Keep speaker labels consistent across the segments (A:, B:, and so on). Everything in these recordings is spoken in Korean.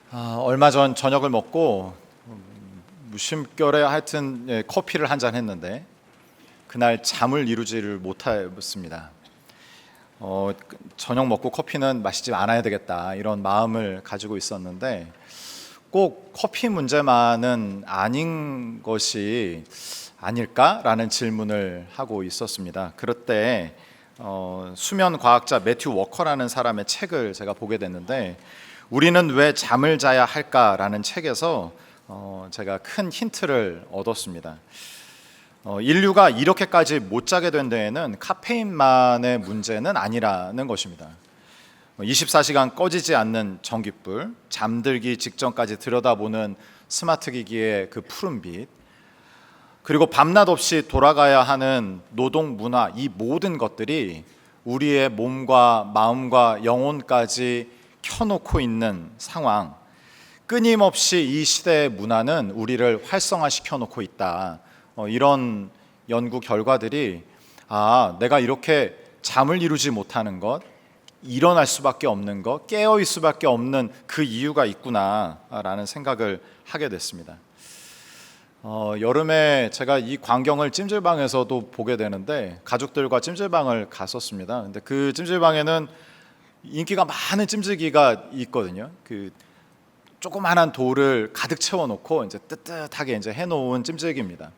A: 얼마 전 저녁을 먹고 무심결에 하여튼 커피를 한 잔 했는데 그날 잠을 이루지를 못했습니다. 저녁 먹고 커피는 마시지 않아야 되겠다 이런 마음을 가지고 있었는데 꼭 커피 문제만은 아닌 것이 아닐까라는 질문을 하고 있었습니다. 그럴 때 수면 과학자 매튜 워커라는 사람의 책을 제가 보게 됐는데 우리는 왜 잠을 자야 할까라는 책에서 제가 큰 힌트를 얻었습니다. 인류가 이렇게까지 못 자게 된 데에는 카페인만의 문제는 아니라는 것입니다. 24시간 꺼지지 않는 전깃불, 잠들기 직전까지 들여다보는 스마트 기기의 그 푸른빛, 그리고 밤낮 없이 돌아가야 하는 노동 문화, 이 모든 것들이 우리의 몸과 마음과 영혼까지 켜놓고 있는 상황, 끊임없이 이 시대의 문화는 우리를 활성화시켜 놓고 있다. 이런 연구 결과들이 내가 이렇게 잠을 이루지 못하는 것, 일어날 수밖에 없는 것, 깨어있을 수밖에 없는 그 이유가 있구나라는 생각을 하게 됐습니다. 여름에 제가 이 광경을 찜질방에서도 보게 되는데 가족들과 찜질방을 갔었습니다. 근데 그 찜질방에는 인기가 많은 찜질기가 있거든요. 그 조그만한 돌을 가득 채워놓고 이제 뜨뜻하게 이제 해놓은 찜질기입니다.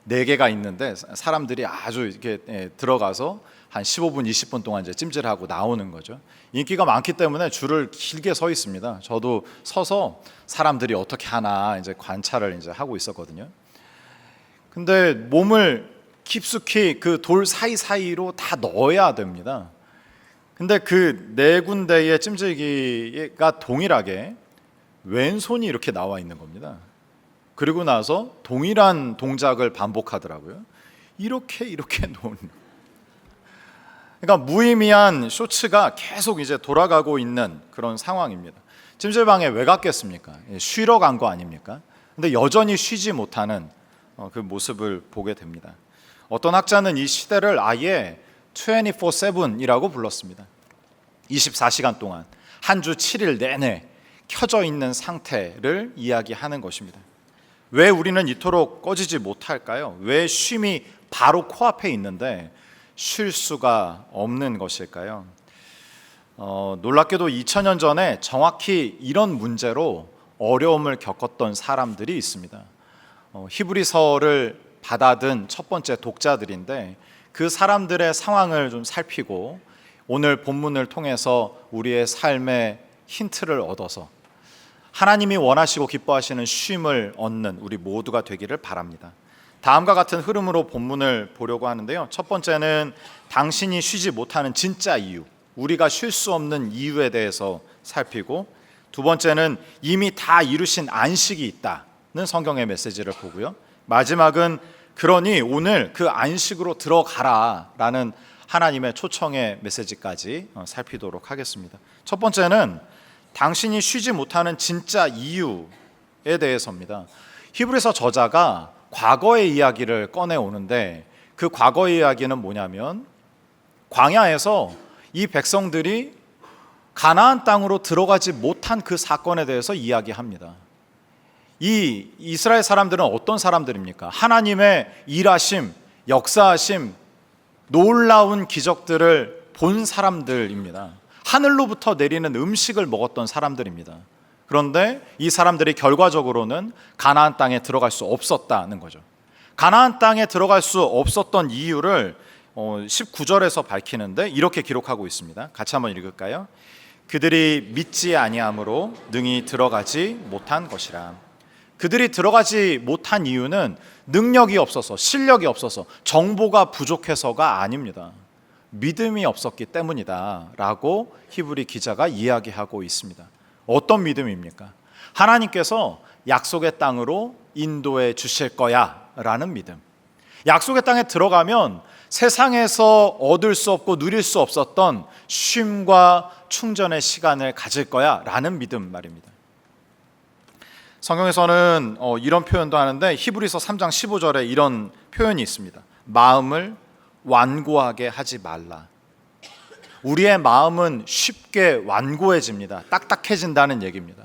A: 4개가 있는데 사람들이 아주 이렇게 들어가서 한 15분, 20분 동안 이제 찜질하고 나오는 거죠. 인기가 많기 때문에 줄을 길게 서 있습니다. 저도 서서 사람들이 어떻게 하나 이제 관찰을 이제 하고 있었거든요. 근데 몸을 깊숙이 그 돌 사이사이로 다 넣어야 됩니다. 근데 그 4군데의 찜질기가 동일하게 왼손이 이렇게 나와 있는 겁니다. 그리고 나서 동일한 동작을 반복하더라고요. 이렇게 놓는. 그러니까 무의미한 쇼츠가 계속 이제 돌아가고 있는 그런 상황입니다. 찜질방에 왜 갔겠습니까? 쉬러 간 거 아닙니까? 근데 여전히 쉬지 못하는 그 모습을 보게 됩니다. 어떤 학자는 이 시대를 아예 24/7이라고 불렀습니다. 24시간 동안 한 주 7일 내내 켜져 있는 상태를 이야기하는 것입니다. 왜 우리는 이토록 꺼지지 못할까요? 왜 쉼이 바로 코앞에 있는데 쉴 수가 없는 것일까요? 놀랍게도 2000년 전에 정확히 이런 문제로 어려움을 겪었던 사람들이 있습니다. 히브리서를 받아든 첫 번째 독자들인데 그 사람들의 상황을 좀 살피고 오늘 본문을 통해서 우리의 삶의 힌트를 얻어서 하나님이 원하시고 기뻐하시는 쉼을 얻는 우리 모두가 되기를 바랍니다. 다음과 같은 흐름으로 본문을 보려고 하는데요. 첫 번째는 당신이 쉬지 못하는 진짜 이유, 우리가 쉴 수 없는 이유에 대해서 살피고, 두 번째는 이미 다 이루신 안식이 있다는 성경의 메시지를 보고요. 마지막은 그러니 오늘 그 안식으로 들어가라 라는 하나님의 초청의 메시지까지 살피도록 하겠습니다. 첫 번째는 당신이 쉬지 못하는 진짜 이유에 대해서입니다. 히브리서 저자가 과거의 이야기를 꺼내오는데 그 과거의 이야기는 뭐냐면 광야에서 이 백성들이 가나안 땅으로 들어가지 못한 그 사건에 대해서 이야기합니다. 이 이스라엘 사람들은 어떤 사람들입니까? 하나님의 일하심, 역사하심, 놀라운 기적들을 본 사람들입니다. 하늘로부터 내리는 음식을 먹었던 사람들입니다. 그런데 이 사람들이 결과적으로는 가나안 땅에 들어갈 수 없었다는 거죠. 가나안 땅에 들어갈 수 없었던 이유를 19절에서 밝히는데 이렇게 기록하고 있습니다. 같이 한번 읽을까요? 그들이 믿지 아니함으로 능히 들어가지 못한 것이라. 그들이 들어가지 못한 이유는 능력이 없어서, 실력이 없어서, 정보가 부족해서가 아닙니다. 믿음이 없었기 때문이다 라고 히브리 기자가 이야기하고 있습니다. 어떤 믿음입니까? 하나님께서 약속의 땅으로 인도해 주실 거야 라는 믿음. 약속의 땅에 들어가면 세상에서 얻을 수 없고 누릴 수 없었던 쉼과 충전의 시간을 가질 거야 라는 믿음 말입니다. 성경에서는 이런 표현도 하는데 히브리서 3장 15절에 이런 표현이 있습니다. 마음을 완고하게 하지 말라. 우리의 마음은 쉽게 완고해집니다. 딱딱해진다는 얘기입니다.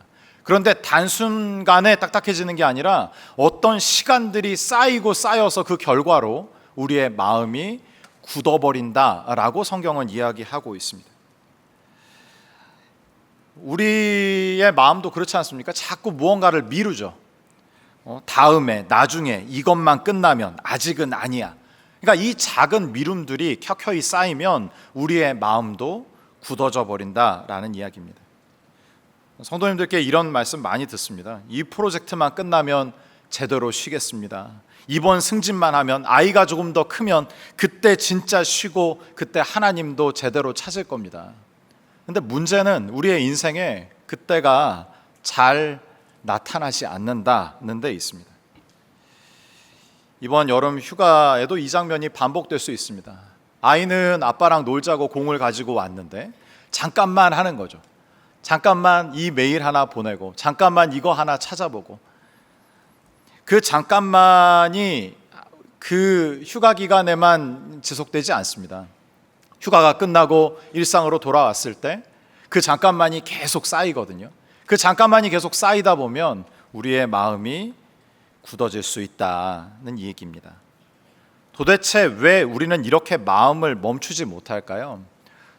A: 그런데 단순간에 딱딱해지는 게 아니라 어떤 시간들이 쌓이고 쌓여서 그 결과로 우리의 마음이 굳어버린다라고 성경은 이야기하고 있습니다. 우리의 마음도 그렇지 않습니까? 자꾸 무언가를 미루죠. 다음에, 나중에, 이것만 끝나면, 아직은 아니야. 그러니까 이 작은 미룸들이 켜켜이 쌓이면 우리의 마음도 굳어져 버린다라는 이야기입니다. 성도님들께 이런 말씀 많이 듣습니다. 이 프로젝트만 끝나면 제대로 쉬겠습니다. 이번 승진만 하면, 아이가 조금 더 크면 그때 진짜 쉬고 그때 하나님도 제대로 찾을 겁니다. 근데 문제는 우리의 인생에 그때가 잘 나타나지 않는다는 데 있습니다. 이번 여름 휴가에도 이 장면이 반복될 수 있습니다. 아이는 아빠랑 놀자고 공을 가지고 왔는데 잠깐만 하는 거죠. 잠깐만 이 메일 하나 보내고, 잠깐만 이거 하나 찾아보고. 그 잠깐만이 그 휴가 기간에만 지속되지 않습니다. 휴가가 끝나고 일상으로 돌아왔을 때 그 잠깐만이 계속 쌓이거든요. 그 잠깐만이 계속 쌓이다 보면 우리의 마음이 굳어질 수 있다는 얘기입니다. 도대체 왜 우리는 이렇게 마음을 멈추지 못할까요?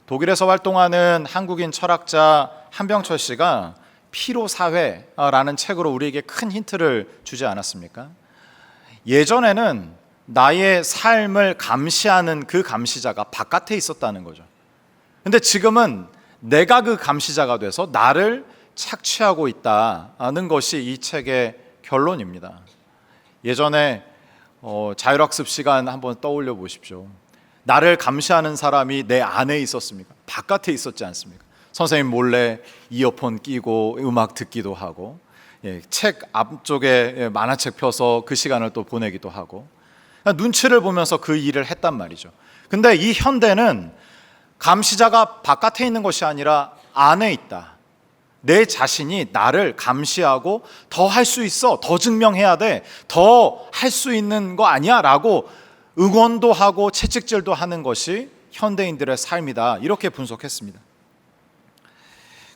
A: 독일에서 활동하는 한국인 철학자 한병철 씨가 피로사회라는 책으로 우리에게 큰 힌트를 주지 않았습니까? 예전에는 나의 삶을 감시하는 그 감시자가 바깥에 있었다는 거죠. 근데 지금은 내가 그 감시자가 돼서 나를 착취하고 있다는 것이 이 책의 결론입니다. 예전에 자율학습 시간 한번 떠올려 보십시오. 나를 감시하는 사람이 내 안에 있었습니까? 바깥에 있었지 않습니까? 선생님 몰래 이어폰 끼고 음악 듣기도 하고, 책 앞쪽에 만화책 펴서 그 시간을 또 보내기도 하고, 눈치를 보면서 그 일을 했단 말이죠. 근데 이 현대는 감시자가 바깥에 있는 것이 아니라 안에 있다. 내 자신이 나를 감시하고 더 할 수 있어, 더 증명해야 돼, 더 할 수 있는 거 아니야? 라고 응원도 하고 채찍질도 하는 것이 현대인들의 삶이다. 이렇게 분석했습니다.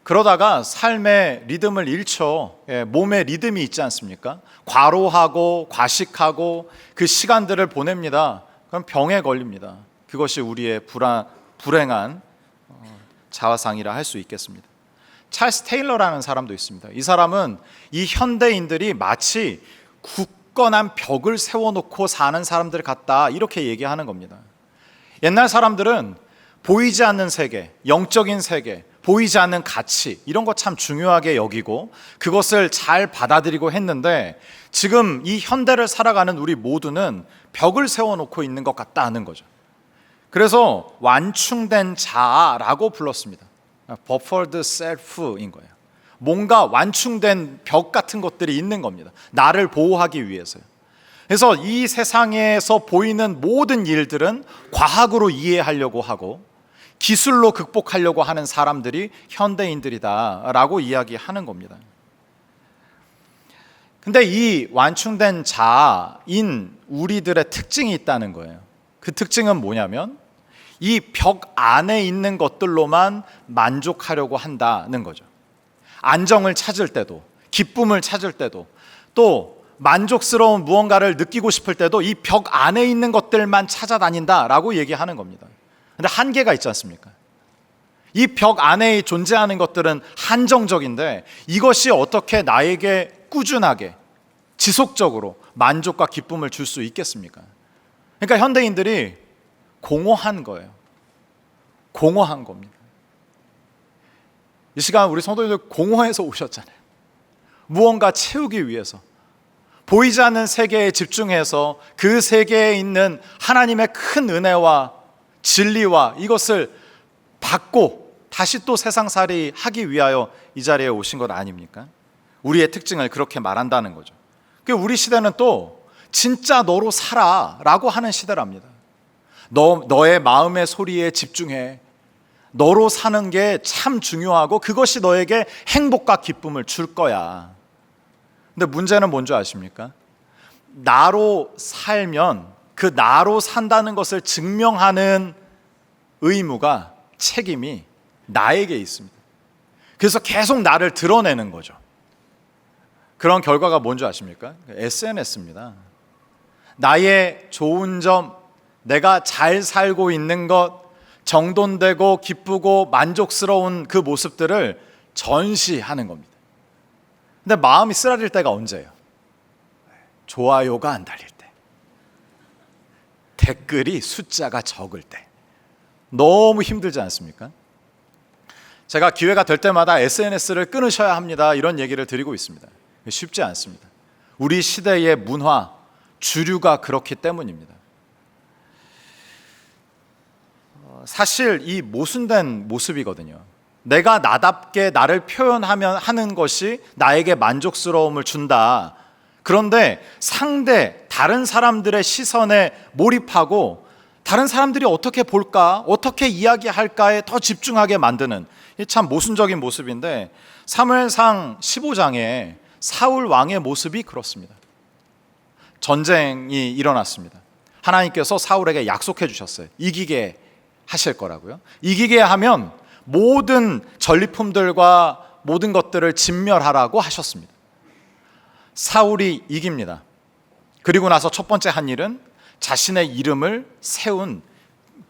A: 그러다가 삶의 리듬을 잃죠. 몸에 리듬이 있지 않습니까? 과로하고 과식하고 그 시간들을 보냅니다. 그럼 병에 걸립니다. 그것이 우리의 불행한 자화상이라 할 수 있겠습니다. 찰스 테일러라는 사람도 있습니다. 이 사람은 이 현대인들이 마치 굳건한 벽을 세워놓고 사는 사람들 같다, 이렇게 얘기하는 겁니다. 옛날 사람들은 보이지 않는 세계, 영적인 세계, 보이지 않는 가치, 이런 거 참 중요하게 여기고 그것을 잘 받아들이고 했는데, 지금 이 현대를 살아가는 우리 모두는 벽을 세워놓고 있는 것 같다는 거죠. 그래서 완충된 자아라고 불렀습니다. buffered self인 거예요. 뭔가 완충된 벽 같은 것들이 있는 겁니다. 나를 보호하기 위해서요. 그래서 이 세상에서 보이는 모든 일들은 과학으로 이해하려고 하고 기술로 극복하려고 하는 사람들이 현대인들이다라고 이야기하는 겁니다. 근데 이 완충된 자아인 우리들의 특징이 있다는 거예요. 그 특징은 뭐냐면 이 벽 안에 있는 것들로만 만족하려고 한다는 거죠. 안정을 찾을 때도, 기쁨을 찾을 때도, 또 만족스러운 무언가를 느끼고 싶을 때도 이 벽 안에 있는 것들만 찾아다닌다라고 얘기하는 겁니다. 근데 한계가 있지 않습니까? 이 벽 안에 존재하는 것들은 한정적인데 이것이 어떻게 나에게 꾸준하게 지속적으로 만족과 기쁨을 줄 수 있겠습니까? 그러니까 현대인들이 공허한 거예요. 공허한 겁니다. 이 시간 우리 성도님들 공허해서 오셨잖아요. 무언가 채우기 위해서 보이지 않는 세계에 집중해서 그 세계에 있는 하나님의 큰 은혜와 진리와 이것을 받고 다시 또 세상살이 하기 위하여 이 자리에 오신 것 아닙니까? 우리의 특징을 그렇게 말한다는 거죠. 우리 시대는 또 진짜 너로 살아 라고 하는 시대랍니다. 너의 마음의 소리에 집중해. 너로 사는 게 참 중요하고 그것이 너에게 행복과 기쁨을 줄 거야. 근데 문제는 뭔지 아십니까? 나로 살면 그 나로 산다는 것을 증명하는 의무가, 책임이 나에게 있습니다. 그래서 계속 나를 드러내는 거죠. 그런 결과가 뭔지 아십니까? SNS입니다. 나의 좋은 점, 내가 잘 살고 있는 것, 정돈되고 기쁘고 만족스러운 그 모습들을 전시하는 겁니다. 근데 마음이 쓰라릴 때가 언제예요? 좋아요가 안 달릴 때, 댓글이 숫자가 적을 때, 너무 힘들지 않습니까? 제가 기회가 될 때마다 SNS를 끊으셔야 합니다, 이런 얘기를 드리고 있습니다. 쉽지 않습니다. 우리 시대의 문화, 주류가 그렇기 때문입니다. 사실 이 모순된 모습이거든요. 내가 나답게 나를 표현하면 하는 것이 나에게 만족스러움을 준다. 그런데 다른 사람들의 시선에 몰입하고 다른 사람들이 어떻게 볼까, 어떻게 이야기할까에 더 집중하게 만드는, 이 참 모순적인 모습인데, 사무엘상 15장에 사울 왕의 모습이 그렇습니다. 전쟁이 일어났습니다. 하나님께서 사울에게 약속해 주셨어요. 이기게 하실 거라고요. 이기게 하면 모든 전리품들과 모든 것들을 진멸하라고 하셨습니다. 사울이 이깁니다. 그리고 나서 첫 번째 한 일은 자신의 이름을 세운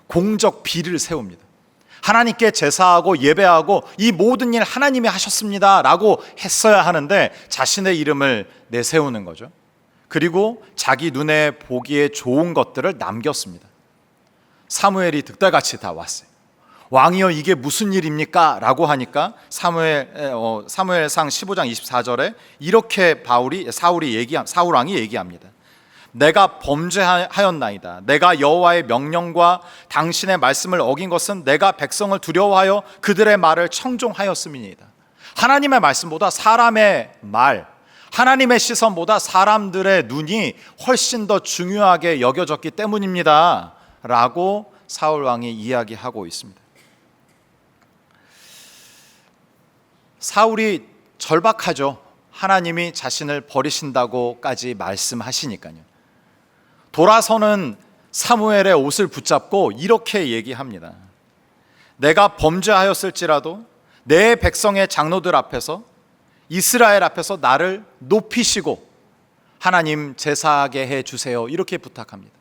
A: 공적 비를 세웁니다. 하나님께 제사하고 예배하고 이 모든 일 하나님이 하셨습니다 라고 했어야 하는데 자신의 이름을 내세우는 거죠. 그리고 자기 눈에 보기에 좋은 것들을 남겼습니다. 사무엘이 득달같이 다 왔어요. 왕이여, 이게 무슨 일입니까? 라고 하니까 사무엘상 15장 24절에 이렇게 사울 왕이 얘기합니다. 내가 범죄하였나이다. 내가 여호와의 명령과 당신의 말씀을 어긴 것은 내가 백성을 두려워하여 그들의 말을 청종하였음이니이다. 하나님의 말씀보다 사람의 말, 하나님의 시선보다 사람들의 눈이 훨씬 더 중요하게 여겨졌기 때문입니다 라고 사울 왕이 이야기하고 있습니다. 사울이 절박하죠. 하나님이 자신을 버리신다고까지 말씀하시니까요. 돌아서는 사무엘의 옷을 붙잡고 이렇게 얘기합니다. 내가 범죄하였을지라도 내 백성의 장로들 앞에서, 이스라엘 앞에서 나를 높이시고 하나님 제사하게 해주세요, 이렇게 부탁합니다.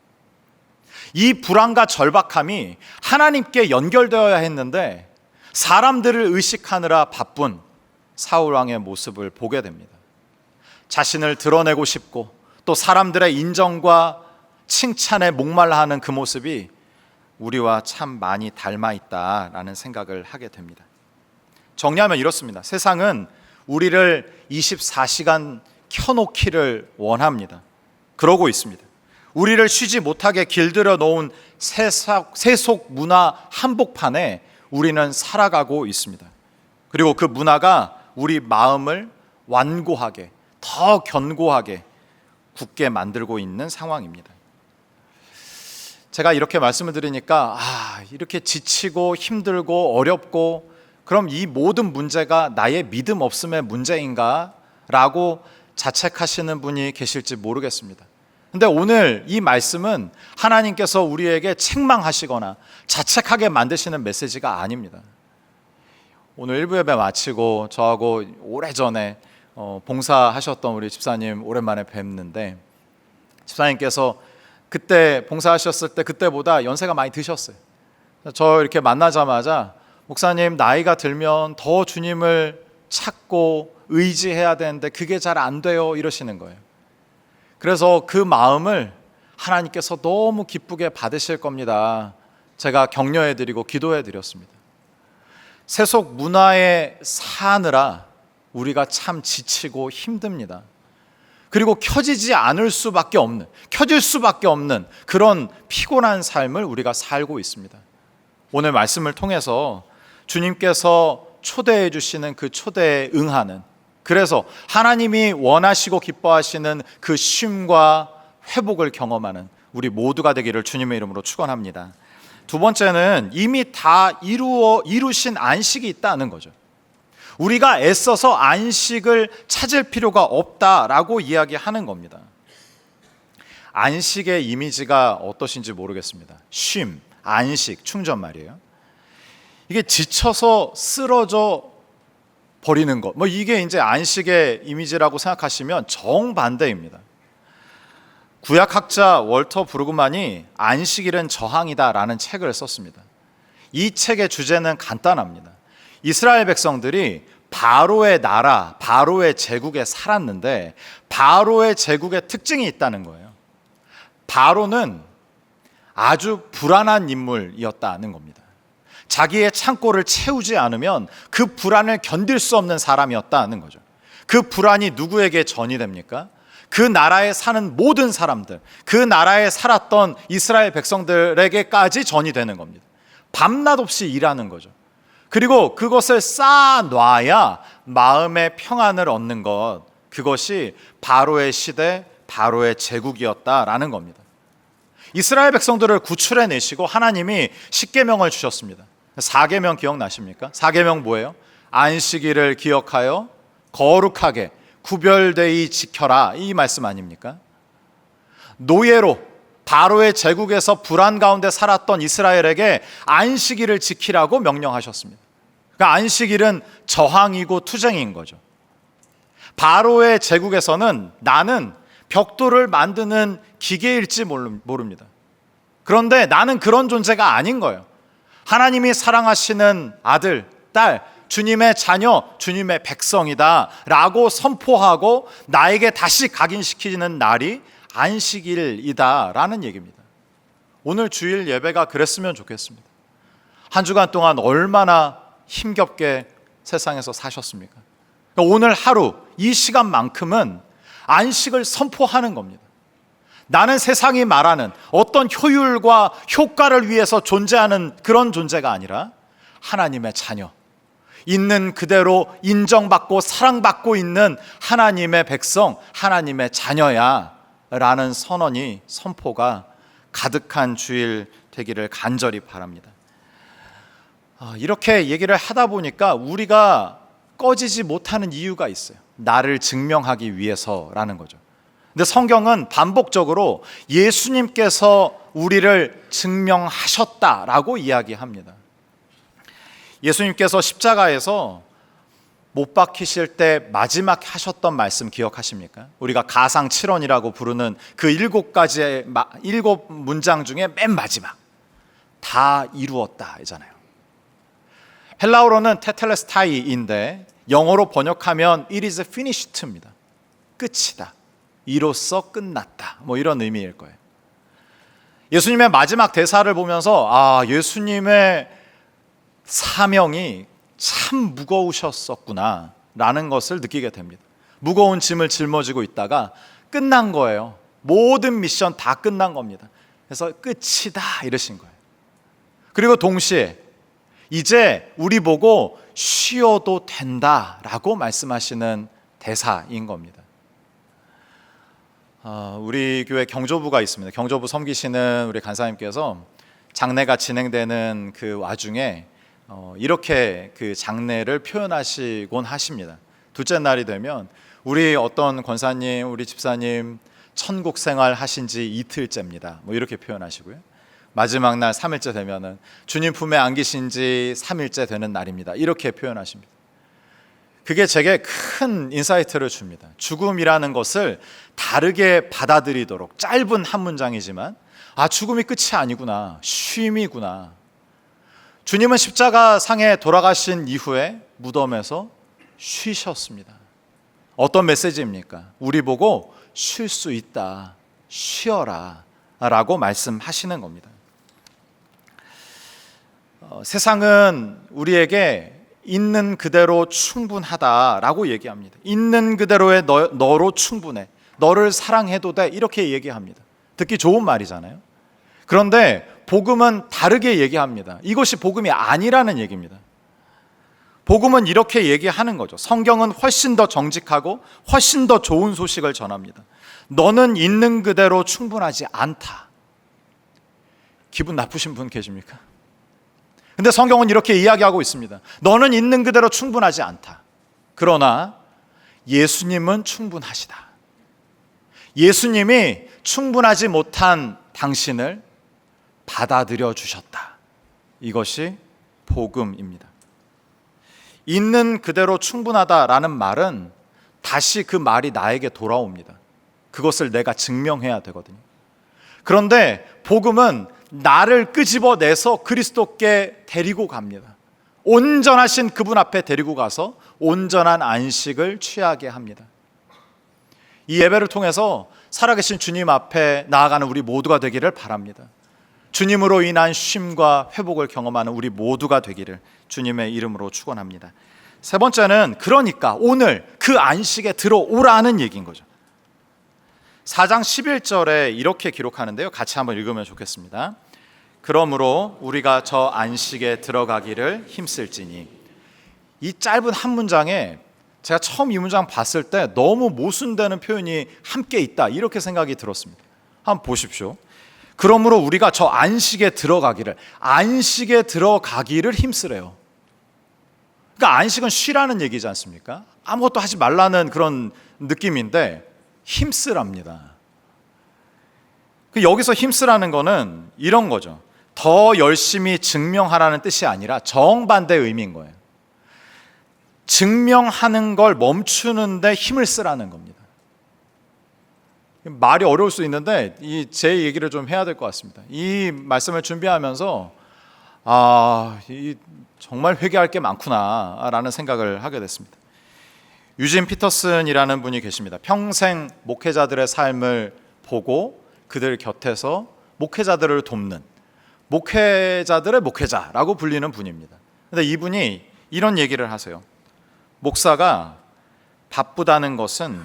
A: 이 불안과 절박함이 하나님께 연결되어야 했는데 사람들을 의식하느라 바쁜 사울왕의 모습을 보게 됩니다. 자신을 드러내고 싶고 또 사람들의 인정과 칭찬에 목말라 하는 그 모습이 우리와 참 많이 닮아 있다라는 생각을 하게 됩니다. 정리하면 이렇습니다. 세상은 우리를 24시간 켜놓기를 원합니다. 그러고 있습니다. 우리를 쉬지 못하게 길들여 놓은 세속 문화 한복판에 우리는 살아가고 있습니다. 그리고 그 문화가 우리 마음을 완고하게, 더 견고하게 굳게 만들고 있는 상황입니다. 제가 이렇게 말씀을 드리니까 이렇게 지치고 힘들고 어렵고, 그럼 이 모든 문제가 나의 믿음 없음의 문제인가? 라고 자책하시는 분이 계실지 모르겠습니다. 근데 오늘 이 말씀은 하나님께서 우리에게 책망하시거나 자책하게 만드시는 메시지가 아닙니다. 오늘 1부 예배 마치고 저하고 오래전에 봉사하셨던 우리 집사님 오랜만에 뵙는데, 집사님께서 그때 봉사하셨을 때 그때보다 연세가 많이 드셨어요. 저 이렇게 만나자마자 목사님, 나이가 들면 더 주님을 찾고 의지해야 되는데 그게 잘 안 돼요, 이러시는 거예요. 그래서 그 마음을 하나님께서 너무 기쁘게 받으실 겁니다. 제가 격려해드리고 기도해드렸습니다. 세속 문화에 사느라 우리가 참 지치고 힘듭니다. 그리고 켜질 수밖에 없는 그런 피곤한 삶을 우리가 살고 있습니다. 오늘 말씀을 통해서 주님께서 초대해 주시는 그 초대에 응하는, 그래서 하나님이 원하시고 기뻐하시는 그 쉼과 회복을 경험하는 우리 모두가 되기를 주님의 이름으로 축원합니다. 두 번째는 이미 다 이루신 안식이 있다는 거죠. 우리가 애써서 안식을 찾을 필요가 없다라고 이야기하는 겁니다. 안식의 이미지가 어떠신지 모르겠습니다. 쉼, 안식, 충전 말이에요. 이게 지쳐서 쓰러져 버리는 것, 뭐 이게 이제 안식의 이미지라고 생각하시면 정반대입니다. 구약학자 월터 브루그만이 안식일은 저항이다라는 책을 썼습니다. 이 책의 주제는 간단합니다. 이스라엘 백성들이 바로의 나라, 바로의 제국에 살았는데 바로의 제국의 특징이 있다는 거예요. 바로는 아주 불안한 인물이었다는 겁니다. 자기의 창고를 채우지 않으면 그 불안을 견딜 수 없는 사람이었다는 거죠. 그 불안이 누구에게 전이 됩니까? 그 나라에 사는 모든 사람들, 그 나라에 살았던 이스라엘 백성들에게까지 전이 되는 겁니다. 밤낮 없이 일하는 거죠. 그리고 그것을 쌓아놔야 마음의 평안을 얻는 것, 그것이 바로의 시대, 바로의 제국이었다라는 겁니다. 이스라엘 백성들을 구출해내시고 하나님이 십계명을 주셨습니다. 4계명 기억나십니까? 4계명 뭐예요? 안식일을 기억하여 거룩하게 구별되이 지켜라, 이 말씀 아닙니까? 노예로 바로의 제국에서 불안 가운데 살았던 이스라엘에게 안식일을 지키라고 명령하셨습니다. 그러니까 안식일은 저항이고 투쟁인 거죠. 바로의 제국에서는 나는 벽돌을 만드는 기계일지 모릅니다. 그런데 나는 그런 존재가 아닌 거예요. 하나님이 사랑하시는 아들, 딸, 주님의 자녀, 주님의 백성이다 라고 선포하고 나에게 다시 각인시키는 날이 안식일이다 라는 얘기입니다. 오늘 주일 예배가 그랬으면 좋겠습니다. 한 주간 동안 얼마나 힘겹게 세상에서 사셨습니까? 오늘 하루 이 시간만큼은 안식을 선포하는 겁니다. 나는 세상이 말하는 어떤 효율과 효과를 위해서 존재하는 그런 존재가 아니라 하나님의 자녀, 있는 그대로 인정받고 사랑받고 있는 하나님의 백성, 하나님의 자녀야 라는 선언이, 선포가 가득한 주일 되기를 간절히 바랍니다. 이렇게 얘기를 하다 보니까 우리가 꺼지지 못하는 이유가 있어요. 나를 증명하기 위해서라는 거죠. 근데 성경은 반복적으로 예수님께서 우리를 증명하셨다라고 이야기합니다. 예수님께서 십자가에서 못 박히실 때 마지막 하셨던 말씀 기억하십니까? 우리가 가상 7원이라고 부르는 그 7가지의 7문장 중에 맨 마지막, 다 이루었다 이잖아요. 헬라어로는 테텔레스타이인데 영어로 번역하면 it is finished입니다. 끝이다, 이로써 끝났다, 뭐 이런 의미일 거예요. 예수님의 마지막 대사를 보면서 예수님의 사명이 참 무거우셨었구나 라는 것을 느끼게 됩니다. 무거운 짐을 짊어지고 있다가 끝난 거예요. 모든 미션 다 끝난 겁니다. 그래서 끝이다 이러신 거예요. 그리고 동시에 이제 우리 보고 쉬어도 된다라고 말씀하시는 대사인 겁니다. 우리 교회 경조부가 있습니다. 경조부 섬기시는 우리 간사님께서 장례가 진행되는 그 와중에 이렇게 그 장례를 표현하시곤 하십니다. 둘째 날이 되면 우리 어떤 권사님, 우리 집사님 천국 생활 하신 지 이틀째입니다, 뭐 이렇게 표현하시고요. 마지막 날 3일째 되면은 주님 품에 안기신 지 3일째 되는 날입니다, 이렇게 표현하십니다. 그게 제게 큰 인사이트를 줍니다. 죽음이라는 것을 다르게 받아들이도록, 짧은 한 문장이지만 죽음이 끝이 아니구나, 쉼이구나. 주님은 십자가 상에 돌아가신 이후에 무덤에서 쉬셨습니다. 어떤 메시지입니까? 우리 보고 쉴 수 있다, 쉬어라 라고 말씀하시는 겁니다. 세상은 우리에게 있는 그대로 충분하다라고 얘기합니다. 있는 그대로의 너로 충분해, 너를 사랑해도 돼, 이렇게 얘기합니다. 듣기 좋은 말이잖아요. 그런데 복음은 다르게 얘기합니다. 이것이 복음이 아니라는 얘기입니다. 복음은 이렇게 얘기하는 거죠. 성경은 훨씬 더 정직하고 훨씬 더 좋은 소식을 전합니다. 너는 있는 그대로 충분하지 않다. 기분 나쁘신 분 계십니까? 근데 성경은 이렇게 이야기하고 있습니다. 너는 있는 그대로 충분하지 않다. 그러나 예수님은 충분하시다. 예수님이 충분하지 못한 당신을 받아들여 주셨다. 이것이 복음입니다. 있는 그대로 충분하다라는 말은 다시 그 말이 나에게 돌아옵니다. 그것을 내가 증명해야 되거든요. 그런데 복음은 나를 끄집어내서 그리스도께 데리고 갑니다. 온전하신 그분 앞에 데리고 가서 온전한 안식을 취하게 합니다. 이 예배를 통해서 살아계신 주님 앞에 나아가는 우리 모두가 되기를 바랍니다. 주님으로 인한 쉼과 회복을 경험하는 우리 모두가 되기를 주님의 이름으로 축원합니다. 세 번째는 그러니까 오늘 그 안식에 들어오라는 얘기인 거죠. 4장 11절에 이렇게 기록하는데요. 같이 한번 읽으면 좋겠습니다. 그러므로 우리가 저 안식에 들어가기를 힘쓸지니. 이 짧은 한 문장에 제가 처음 이 문장 봤을 때 너무 모순되는 표현이 함께 있다 이렇게 생각이 들었습니다. 한번 보십시오. 그러므로 우리가 저 안식에 들어가기를 힘쓰래요. 그러니까 안식은 쉬라는 얘기지 않습니까? 아무것도 하지 말라는 그런 느낌인데 힘쓰랍니다. 여기서 힘쓰라는 거는 이런 거죠. 더 열심히 증명하라는 뜻이 아니라 정반대의 의미인 거예요. 증명하는 걸 멈추는데 힘을 쓰라는 겁니다. 말이 어려울 수 있는데 제 얘기를 좀 해야 될 것 같습니다. 이 말씀을 준비하면서 정말 회개할 게 많구나라는 생각을 하게 됐습니다. 유진 피터슨이라는 분이 계십니다. 평생 목회자들의 삶을 보고 그들 곁에서 목회자들을 돕는 목회자들의 목회자라고 불리는 분입니다. 그런데 이분이 이런 얘기를 하세요. 목사가 바쁘다는 것은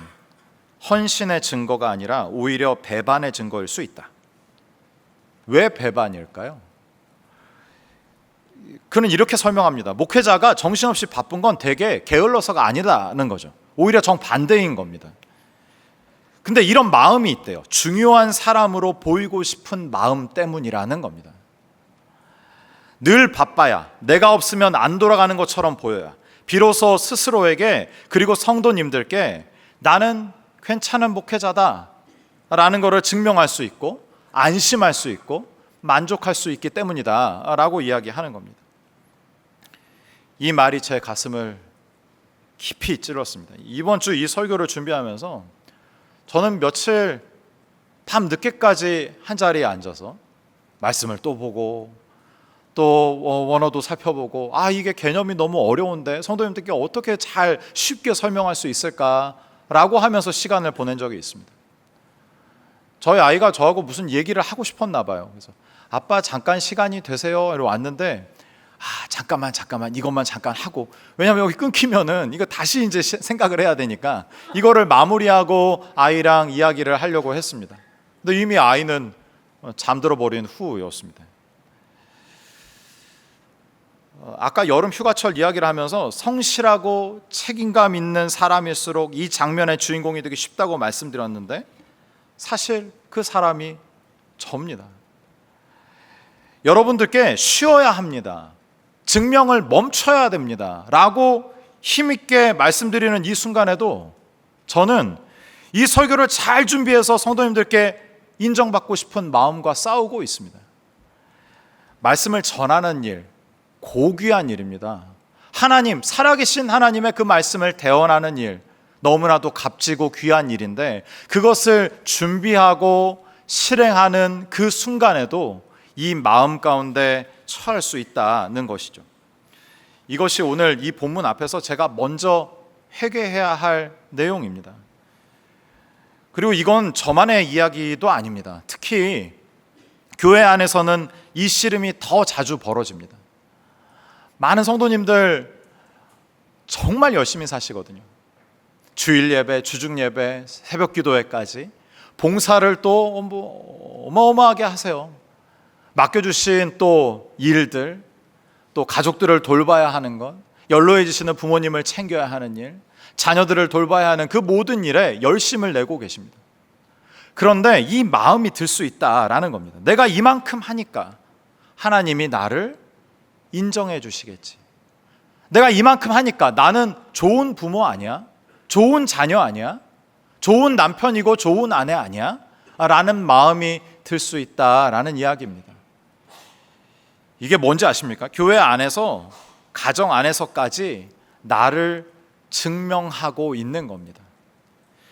A: 헌신의 증거가 아니라 오히려 배반의 증거일 수 있다. 왜 배반일까요? 그는 이렇게 설명합니다. 목회자가 정신없이 바쁜 건 대개 게을러서가 아니라는 거죠. 오히려 정반대인 겁니다. 근데 이런 마음이 있대요. 중요한 사람으로 보이고 싶은 마음 때문이라는 겁니다. 늘 바빠야 내가 없으면 안 돌아가는 것처럼 보여야 비로소 스스로에게 그리고 성도님들께 나는 괜찮은 목회자다 라는 것을 증명할 수 있고 안심할 수 있고 만족할 수 있기 때문이다 라고 이야기하는 겁니다. 이 말이 제 가슴을 깊이 찔렀습니다. 이번 주 이 설교를 준비하면서 저는 며칠 밤 늦게까지 한 자리에 앉아서 말씀을 또 보고 또 원어도 살펴보고 이게 개념이 너무 어려운데 성도님들께 어떻게 잘 쉽게 설명할 수 있을까라고 하면서 시간을 보낸 적이 있습니다. 저희 아이가 저하고 무슨 얘기를 하고 싶었나 봐요. 그래서 아빠 잠깐 시간이 되세요? 이러고 왔는데 잠깐만 이것만 잠깐 하고, 왜냐하면 여기 끊기면은 이거 다시 이제 생각을 해야 되니까 이거를 마무리하고 아이랑 이야기를 하려고 했습니다. 근데 이미 아이는 잠들어 버린 후였습니다. 아까 여름 휴가철 이야기를 하면서 성실하고 책임감 있는 사람일수록 이 장면의 주인공이 되기 쉽다고 말씀드렸는데 사실 그 사람이 접니다. 여러분들께 쉬어야 합니다. 증명을 멈춰야 됩니다. 라고 힘있게 말씀드리는 이 순간에도 저는 이 설교를 잘 준비해서 성도님들께 인정받고 싶은 마음과 싸우고 있습니다. 말씀을 전하는 일, 고귀한 일입니다. 하나님, 살아계신 하나님의 그 말씀을 대언하는 일, 너무나도 값지고 귀한 일인데 그것을 준비하고 실행하는 그 순간에도 이 마음 가운데 처할 수 있다는 것이죠. 이것이 오늘 이 본문 앞에서 제가 먼저 회개해야 할 내용입니다. 그리고 이건 저만의 이야기도 아닙니다. 특히 교회 안에서는 이 씨름이 더 자주 벌어집니다. 많은 성도님들 정말 열심히 사시거든요. 주일 예배, 주중 예배, 새벽 기도회까지 봉사를 또 어마어마하게 하세요. 맡겨주신 또 일들, 또 가족들을 돌봐야 하는 것, 연로해지시는 부모님을 챙겨야 하는 일, 자녀들을 돌봐야 하는 그 모든 일에 열심을 내고 계십니다. 그런데 이 마음이 들 수 있다라는 겁니다. 내가 이만큼 하니까 하나님이 나를 인정해 주시겠지. 내가 이만큼 하니까 나는 좋은 부모 아니야? 좋은 자녀 아니야? 좋은 남편이고 좋은 아내 아니야? 라는 마음이 들 수 있다라는 이야기입니다. 이게 뭔지 아십니까? 교회 안에서, 가정 안에서까지 나를 증명하고 있는 겁니다.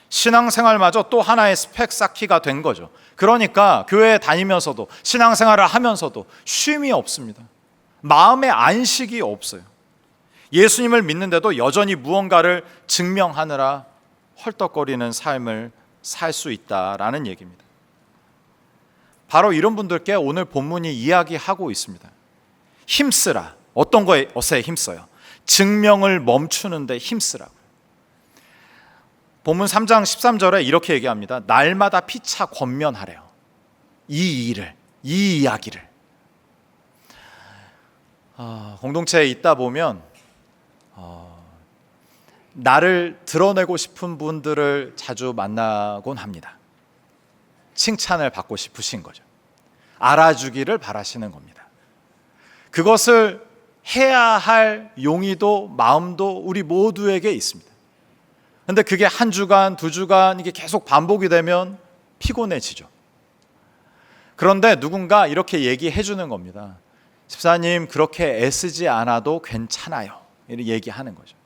A: 신앙생활마저 또 하나의 스펙 쌓기가 된 거죠. 그러니까 교회에 다니면서도 신앙생활을 하면서도 쉼이 없습니다. 마음의 안식이 없어요. 예수님을 믿는데도 여전히 무언가를 증명하느라 헐떡거리는 삶을 살 수 있다라는 얘기입니다. 바로 이런 분들께 오늘 본문이 이야기하고 있습니다. 힘쓰라. 어떤 것에 힘써요? 증명을 멈추는데 힘쓰라고. 본문 3장 13절에 이렇게 얘기합니다. 날마다 피차 권면하래요. 이 일을, 이 이야기를. 공동체에 있다 보면 나를 드러내고 싶은 분들을 자주 만나곤 합니다. 칭찬을 받고 싶으신 거죠. 알아주기를 바라시는 겁니다. 그것을 해야 할 용의도 마음도 우리 모두에게 있습니다. 근데 그게 한 주간, 두 주간 이게 계속 반복이 되면 피곤해지죠. 그런데 누군가 이렇게 얘기해 주는 겁니다. 집사님, 그렇게 애쓰지 않아도 괜찮아요. 이렇게 얘기하는 거죠.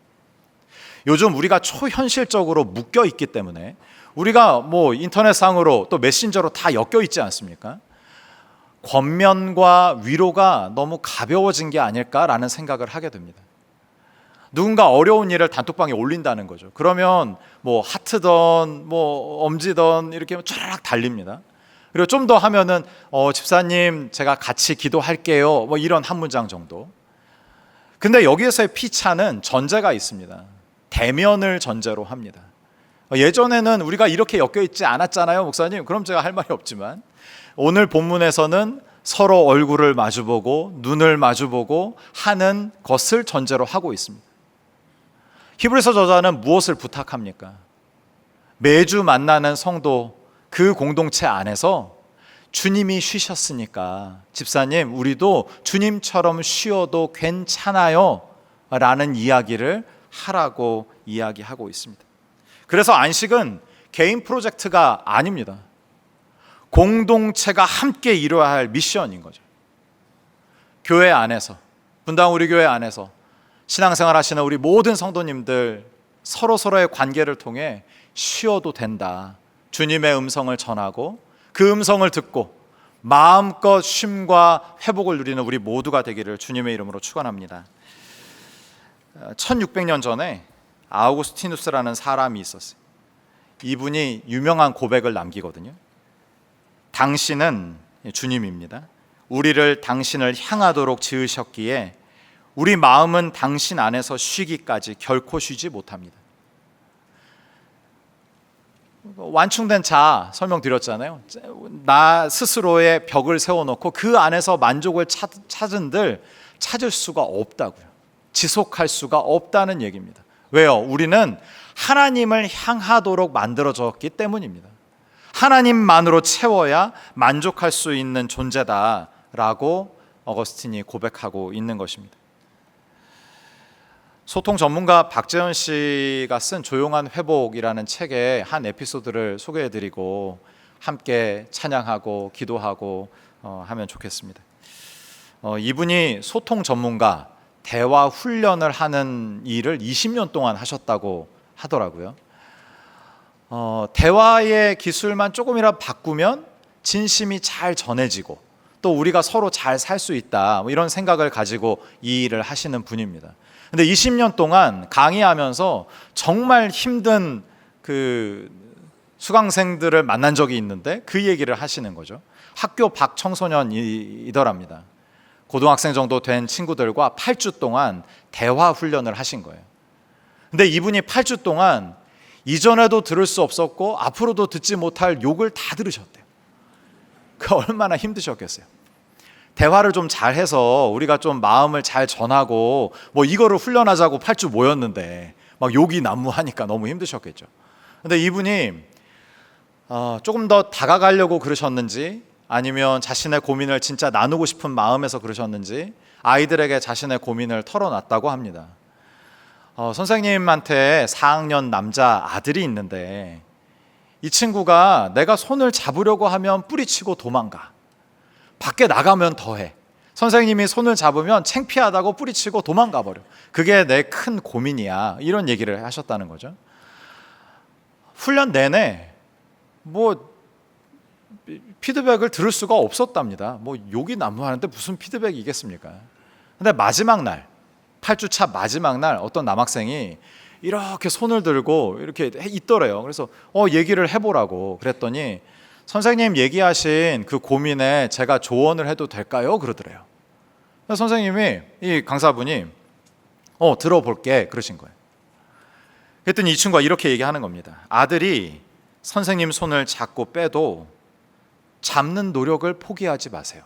A: 요즘 우리가 초현실적으로 묶여 있기 때문에 우리가 뭐 인터넷상으로 또 메신저로 다 엮여 있지 않습니까? 권면과 위로가 너무 가벼워진 게 아닐까라는 생각을 하게 됩니다. 누군가 어려운 일을 단톡방에 올린다는 거죠. 그러면 뭐 하트던 뭐 엄지던 이렇게 촤라락 달립니다. 그리고 좀 더 하면은 집사님 제가 같이 기도할게요. 뭐 이런 한 문장 정도. 근데 여기에서의 피차는 전제가 있습니다. 대면을 전제로 합니다. 예전에는 우리가 이렇게 엮여 있지 않았잖아요, 목사님. 그럼 제가 할 말이 없지만 오늘 본문에서는 서로 얼굴을 마주보고 눈을 마주보고 하는 것을 전제로 하고 있습니다. 히브리서 저자는 무엇을 부탁합니까? 매주 만나는 성도 그 공동체 안에서 주님이 쉬셨으니까 집사님 우리도 주님처럼 쉬어도 괜찮아요 라는 이야기를 하라고 이야기하고 있습니다. 그래서 안식은 개인 프로젝트가 아닙니다. 공동체가 함께 이루어야 할 미션인 거죠. 교회 안에서, 분당 우리 교회 안에서 신앙생활 하시는 우리 모든 성도님들 서로서로의 관계를 통해 쉬어도 된다. 주님의 음성을 전하고 그 음성을 듣고 마음껏 쉼과 회복을 누리는 우리 모두가 되기를 주님의 이름으로 축원합니다. 1600년 전에 아우구스티누스라는 사람이 있었어요. 이분이 유명한 고백을 남기거든요. 당신은 주님입니다. 우리를 당신을 향하도록 지으셨기에 우리 마음은 당신 안에서 쉬기까지 결코 쉬지 못합니다. 완충된 자 설명드렸잖아요. 나 스스로의 벽을 세워놓고 그 안에서 만족을 찾은들 찾을 수가 없다고요. 지속할 수가 없다는 얘기입니다. 왜요? 우리는 하나님을 향하도록 만들어졌기 때문입니다. 하나님만으로 채워야 만족할 수 있는 존재다라고 어거스틴이 고백하고 있는 것입니다. 소통 전문가 박재현 씨가 쓴 조용한 회복이라는 책의 한 에피소드를 소개해드리고 함께 찬양하고 기도하고 하면 좋겠습니다. 이분이 소통 전문가, 대화 훈련을 하는 일을 20년 동안 하셨다고 하더라고요. 대화의 기술만 조금이라도 바꾸면 진심이 잘 전해지고 또 우리가 서로 잘 살 수 있다, 이런 생각을 가지고 이 일을 하시는 분입니다. 근데 20년 동안 강의하면서 정말 힘든 그 수강생들을 만난 적이 있는데 그 얘기를 하시는 거죠. 학교 밖 청소년이더랍니다. 고등학생 정도 된 친구들과 8주 동안 대화 훈련을 하신 거예요. 근데 이분이 8주 동안 이전에도 들을 수 없었고 앞으로도 듣지 못할 욕을 다 들으셨대요. 그 얼마나 힘드셨겠어요. 대화를 좀 잘해서 우리가 좀 마음을 잘 전하고 뭐 이거를 훈련하자고 8주 모였는데 막 욕이 난무하니까 너무 힘드셨겠죠. 근데 이분이 조금 더 다가가려고 그러셨는지 아니면 자신의 고민을 진짜 나누고 싶은 마음에서 그러셨는지 아이들에게 자신의 고민을 털어놨다고 합니다. 선생님한테 4학년 남자 아들이 있는데 이 친구가 내가 손을 잡으려고 하면 뿌리치고 도망가. 밖에 나가면 더해. 선생님이 손을 잡으면 창피하다고 뿌리치고 도망가 버려. 그게 내 큰 고민이야. 이런 얘기를 하셨다는 거죠. 훈련 내내 피드백을 들을 수가 없었답니다. 욕이 난무하는데 무슨 피드백이겠습니까? 근데 마지막 날, 8주차 마지막 날 어떤 남학생이 이렇게 손을 들고 이렇게 있더래요. 그래서 얘기를 해보라고 그랬더니 선생님 얘기하신 그 고민에 제가 조언을 해도 될까요? 그러더래요. 그래서 선생님이, 이 강사분이 들어볼게 그러신 거예요. 그랬더니 이 친구가 이렇게 얘기하는 겁니다. 아들이 선생님 손을 잡고 빼도 잡는 노력을 포기하지 마세요.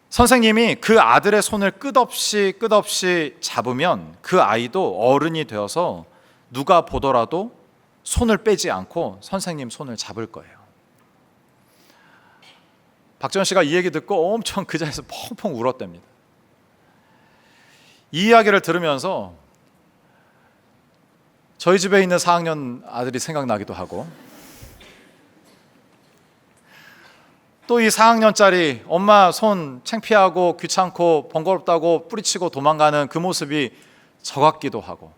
A: 선생님이 그 아들의 손을 끝없이 잡으면 그 아이도 어른이 되어서 누가 보더라도 손을 빼지 않고 선생님 손을 잡을 거예요. 박지원 씨가 이 얘기 듣고 엄청 그 자리에서 펑펑 울었답니다. 이 이야기를 들으면서 저희 집에 있는 4학년 아들이 생각나기도 하고, 또 이 4학년짜리 엄마 손 창피하고 귀찮고 번거롭다고 뿌리치고 도망가는 그 모습이 저 같기도 하고,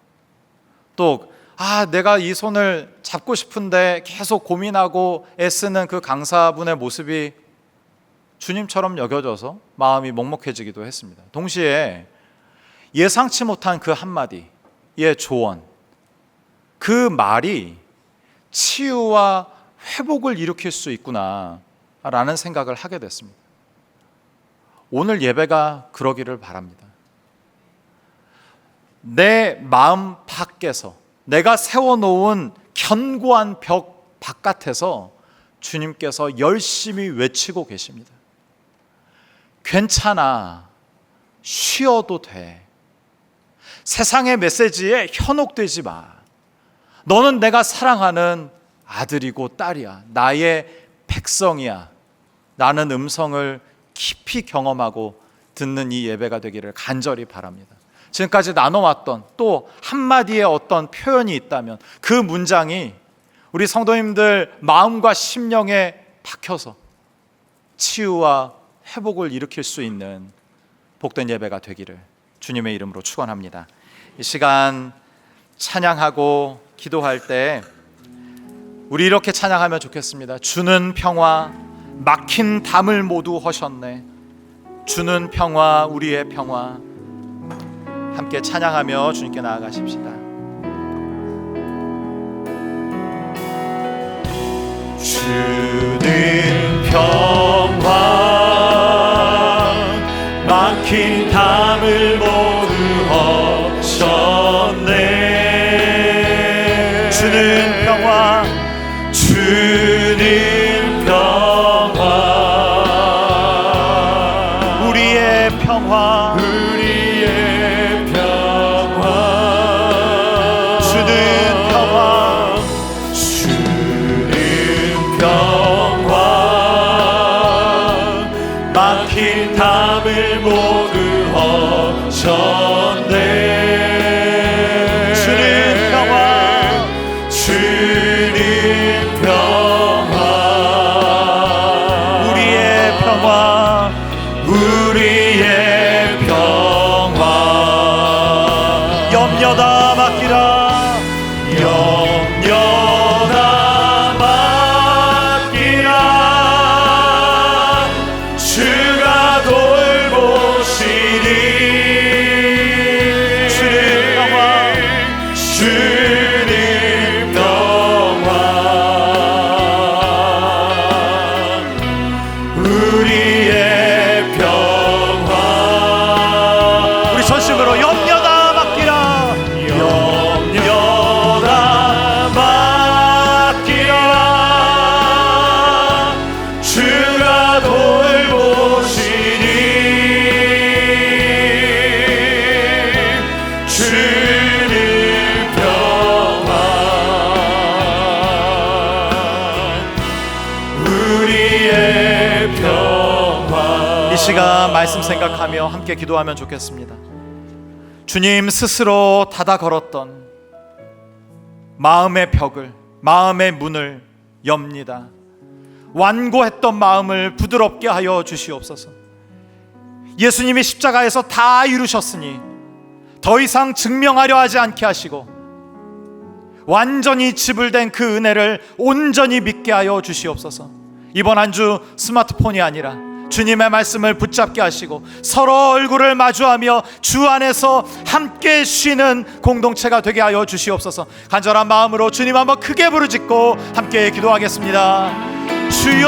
A: 또 내가 이 손을 잡고 싶은데 계속 고민하고 애쓰는 그 강사분의 모습이 주님처럼 여겨져서 마음이 먹먹해지기도 했습니다. 동시에 예상치 못한 그 한마디의 조언, 그 말이 치유와 회복을 일으킬 수 있구나 라는 생각을 하게 됐습니다. 오늘 예배가 그러기를 바랍니다. 내 마음 밖에서, 내가 세워놓은 견고한 벽 바깥에서 주님께서 열심히 외치고 계십니다. 괜찮아, 쉬어도 돼. 세상의 메시지에 현혹되지 마. 너는 내가 사랑하는 아들이고 딸이야. 나의 백성이야. 라는 음성을 깊이 경험하고 듣는 이 예배가 되기를 간절히 바랍니다. 지금까지 나눠왔던 또 한마디의 어떤 표현이 있다면 그 문장이 우리 성도님들 마음과 심령에 박혀서 치유와 회복을 일으킬 수 있는 복된 예배가 되기를 주님의 이름으로 축원합니다. 이 시간 찬양하고 기도할 때 우리 이렇게 찬양하면 좋겠습니다. 주는 평화, 막힌 담을 모두 허셨네. 주는 평화, 우리의 평화. 함께 찬양하며 주님께 나아가십시다. 주는 평화, 막힌 담을 모두 허셨네. 주는 평화, 주는 평화, 우리의 평화, 우리의 평화. 주는 평화, 주는 평화, 막힌 담을 모두 허셨네. 주는 평화, 주는 평화, 우리의 평화, 우리의 평화. 염려다 맡기라, 염려다 맡기라. 주가 돌보시니. 주는 평화, 주는 평화, 우리의 평화. 우리 전심으로 염려다 맡기라, 염려다 맡기라. 주가 돌보시니. 주는 평화, 우리의 평화. 이 시간 말씀 생각하며 함께 기도하면 좋겠습니다. 주님 스스로 닫아 걸었던 마음의 벽을, 마음의 문을 엽니다. 완고했던 마음을 부드럽게 하여 주시옵소서. 예수님이 십자가에서 다 이루셨으니 더 이상 증명하려 하지 않게 하시고 완전히 지불된 그 은혜를 온전히 믿게 하여 주시옵소서. 이번 한 주 스마트폰이 아니라 주님의 말씀을 붙잡게 하시고 서로 얼굴을 마주하며 주 안에서 함께 쉬는 공동체가 되게 하여 주시옵소서. 간절한 마음으로 주님 한번 크게 부르짖고 함께 기도하겠습니다. 주여,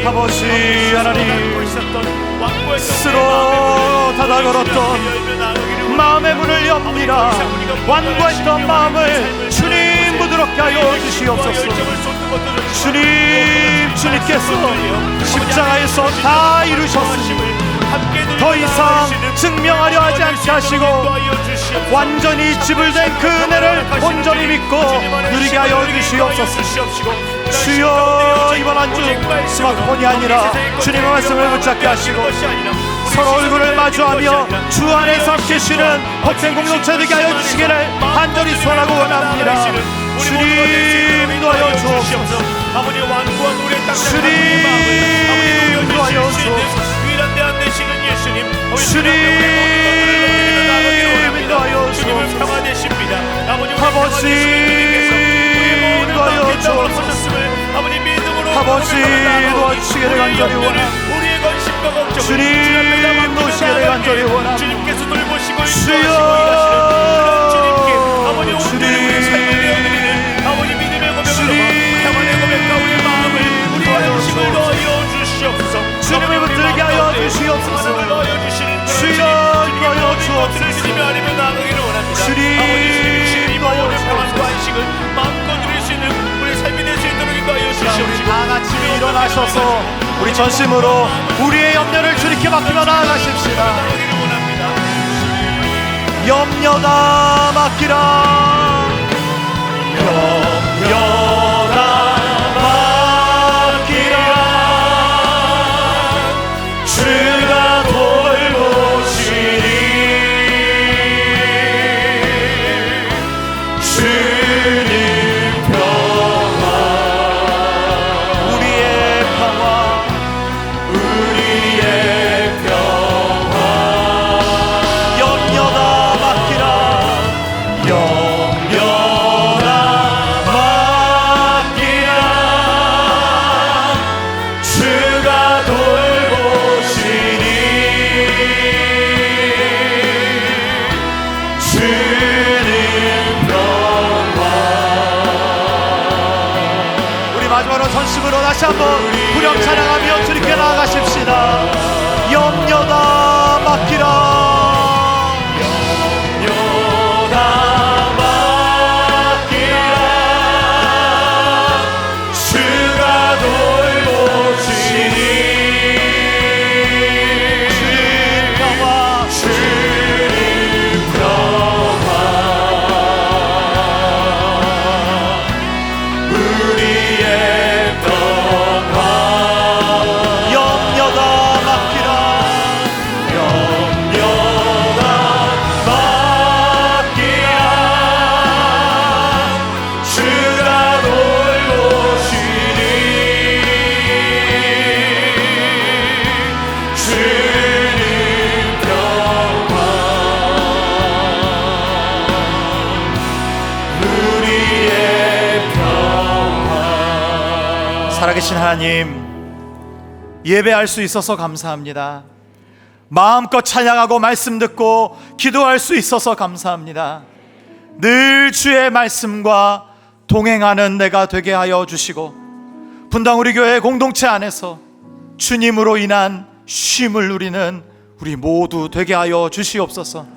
A: 아버지 하나님, 스스로 닫아 걸었던 마음의 문을 엽니다. 완고했던 마음을 주님 부드럽게 하여 주시옵소서. 주님, 주님께서 십자가에서 다 이루셨으니 더 이상 증명하려 하지 않게 하시고 완전히 지불된 그 은혜를 온전히 믿고 누리게 하여 주시옵소서. 주여, 이번 한 주 스마트폰이 아니라 주님의 말씀을 붙잡게 하시고 서로 얼굴을 마주하며 주 안에서 함께 쉬는 복된 공동체 되게 하여 주시기를 간절히 소원하고 원합니다. 주님, 인도하여 주옵소서. 주님, 인도하여 주옵소서. 주님, 인도하여 주옵소서. 아버지, 인도하여 주옵소서. 아버지, 도와주시기를 간절히 원합니다. 주님, 도우시기를 간절히 원합니다. 주여, 주님을 붙들게 하여 주시옵소서. 주여, 인도하여 주옵소서. 주님, 인도하여 주옵소서. 우리 다 같이 일어나셔서 우리 전심으로 우리의 염려를 주님께 맡기며 나아가십시다. 염려다 맡기라. 염려다 맡기라. 주가 돌보시리. 주님 평화, 우리의 평화, 우리의 평화. 염려다 맡기라. 염려다 맡기라. 주가 돌보시리. 주님 평화. 우리 마지막으로 전심으로 다시 한번 후렴 찬양하며 주님께 나아가십시다. 염려다 맡기라. 살아계신 하나님, 예배할 수 있어서 감사합니다. 마음껏 찬양하고 말씀 듣고 기도할 수 있어서 감사합니다. 늘 주의 말씀과 동행하는 내가 되게 하여 주시고 분당 우리 교회 공동체 안에서 주님으로 인한 쉼을 누리는 우리 모두 되게 하여 주시옵소서.